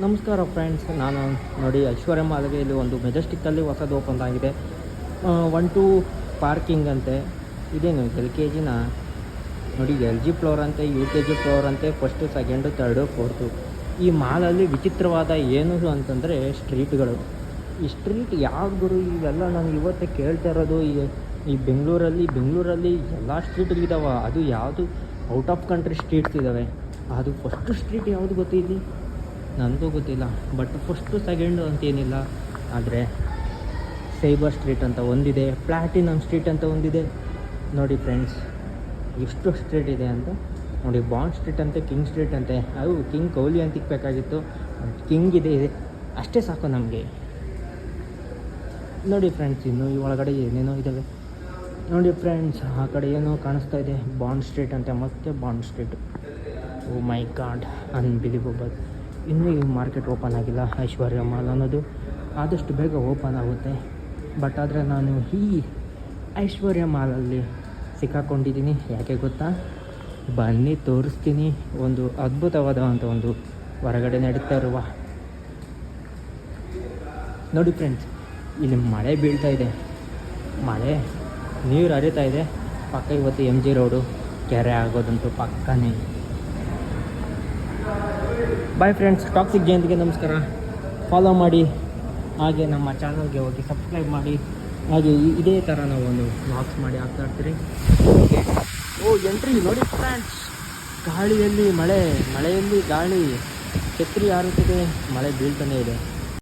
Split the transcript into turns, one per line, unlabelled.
ನಮಸ್ಕಾರ ಫ್ರೆಂಡ್ಸ್, ನಾನು ನೋಡಿ ಐಶ್ವರ್ಯ ಮಾಲ್ಗೆ ಇಲ್ಲಿ ಒಂದು ಮೆಜೆಸ್ಟಿಕ್ಕಲ್ಲಿ ಹೊಸದು ಓಪನ್ ಆಗಿದೆ. 1-2 ಪಾರ್ಕಿಂಗ್ ಅಂತೆ. ಇದೇನು LKGನ ನೋಡಿ, LG ಫ್ಲೋರ್ ಅಂತೆ, UKG ಫ್ಲೋರ್ ಅಂತೆ, ಫಸ್ಟು, ಸೆಕೆಂಡು, ತರ್ಡು, ಫೋರ್ತು. ಈ ಮಾಲಲ್ಲಿ ವಿಚಿತ್ರವಾದ ಏನು ಅಂತಂದರೆ ಸ್ಟ್ರೀಟ್ಗಳು. ಈ ಸ್ಟ್ರೀಟ್ ಯಾವ್ದು ಗುರು ಇವೆಲ್ಲ ನಾನು ಇವತ್ತೇ ಕೇಳ್ತಾ ಇರೋದು. ಈ ಬೆಂಗಳೂರಲ್ಲಿ ಎಲ್ಲ ಸ್ಟ್ರೀಟ್ಗಳಿದ್ದಾವೆ. ಅದು ಯಾವುದು ಔಟ್ ಆಫ್ ಕಂಟ್ರಿ ಸ್ಟ್ರೀಟ್ಸ್ ಇದ್ದಾವೆ. ಅದು ಫಸ್ಟು ಸ್ಟ್ರೀಟ್ ಯಾವುದು ಗೊತ್ತಿದೆ ನನಗೂ ಗೊತ್ತಿಲ್ಲ. ಬಟ್ ಫಸ್ಟು ಸೆಕೆಂಡು ಅಂತೇನಿಲ್ಲ, ಆದರೆ ಸೈಬರ್ ಸ್ಟ್ರೀಟ್ ಅಂತ ಒಂದಿದೆ, ಪ್ಲ್ಯಾಟಿನಮ್ ಸ್ಟ್ರೀಟ್ ಅಂತ ಒಂದಿದೆ. ನೋಡಿ ಫ್ರೆಂಡ್ಸ್, ಎಷ್ಟು ಸ್ಟ್ರೀಟ್ ಇದೆ ಅಂತ ನೋಡಿ. ಬಾಂಡ್ ಸ್ಟ್ರೀಟ್ ಅಂತೆ, ಕಿಂಗ್ ಸ್ಟ್ರೀಟ್ ಅಂತೆ. ಅದು ಕಿಂಗ್ ಕೊಹ್ಲಿ ಅಂತ ಇಕ್ಬೇಕಾಗಿತ್ತು, ಕಿಂಗ್ ಇದೆ ಅಷ್ಟೇ ಸಾಕು ನಮಗೆ. ನೋಡಿ ಫ್ರೆಂಡ್ಸ್, ಇನ್ನು ಈ ಒಳಗಡೆ ಏನೇನೋ ಇದ್ದಾವೆ ನೋಡಿ ಫ್ರೆಂಡ್ಸ್. ಆ ಕಡೆ ಏನೋ ಕಾಣಿಸ್ತಾ ಇದೆ, ಬಾಂಡ್ ಸ್ಟ್ರೀಟ್ ಅಂತೆ, ಮತ್ತೆ ಬಾಂಡ್ ಸ್ಟ್ರೀಟ್. ಓ ಮೈ ಗಾಡ್, ಅನ್ಬಿಲಿವಬಲ್. ಇನ್ನೂ ಈ ಮಾರ್ಕೆಟ್ ಓಪನ್ ಆಗಿಲ್ಲ. ಐಶ್ವರ್ಯ ಮಾಲ್ ಅನ್ನೋದು ಆದಷ್ಟು ಬೇಗ ಓಪನ್ ಆಗುತ್ತೆ. ಬಟ್ ಆದರೆ ನಾನು ಈ ಐಶ್ವರ್ಯ ಮಾಲಲ್ಲಿ ಸಿಕ್ಕಾಕೊಂಡಿದ್ದೀನಿ. ಯಾಕೆ ಗೊತ್ತಾ? ಬನ್ನಿ ತೋರಿಸ್ತೀನಿ. ಒಂದು ಅದ್ಭುತವಾದಂಥ ಒಂದು ಹೊರಗಡೆ ನಡೀತಾ ಇರುವ ನೋಡಿ ಫ್ರೆಂಡ್ಸ್, ಇಲ್ಲಿ ಮಳೆ ಬೀಳ್ತಾ ಇದೆ, ಮಳೆ ನೀರು ಹರಿತಾ ಇದೆ. ಪಕ್ಕ ಇವತ್ತು MG ರೋಡು ಕೆರೆ ಆಗೋದಂತೂ ಪಕ್ಕನೇ. ಬಾಯ್ ಫ್ರೆಂಡ್ಸ್, ಟಾಕ್ಸಿಕ್ ಜಯಂತಿಗೆ ನಮಸ್ಕಾರ. ಫಾಲೋ ಮಾಡಿ, ಹಾಗೆ ನಮ್ಮ ಚಾನಲ್ಗೆ ಹೋಗಿ ಸಬ್ಸ್ಕ್ರೈಬ್ ಮಾಡಿ. ಹಾಗೆ ಇದೇ ಥರ ನಾವು ಒಂದು ವ್ಲಾಗ್ಸ್ ಮಾಡಿ ಆಗ್ತಾ ಇರ್ತೀರಿ. ಓ ಎಂಟ್ರಿ ನೋಡಿ ಫ್ರೆಂಡ್ಸ್, ಗಾಳಿಯಲ್ಲಿ ಮಳೆಯಲ್ಲಿ ಗಾಳಿ, ಛತ್ರಿ ಹಾರುತ್ತಿದೆ, ಮಳೆ ಬೀಳ್ತಾನೆ ಇದೆ.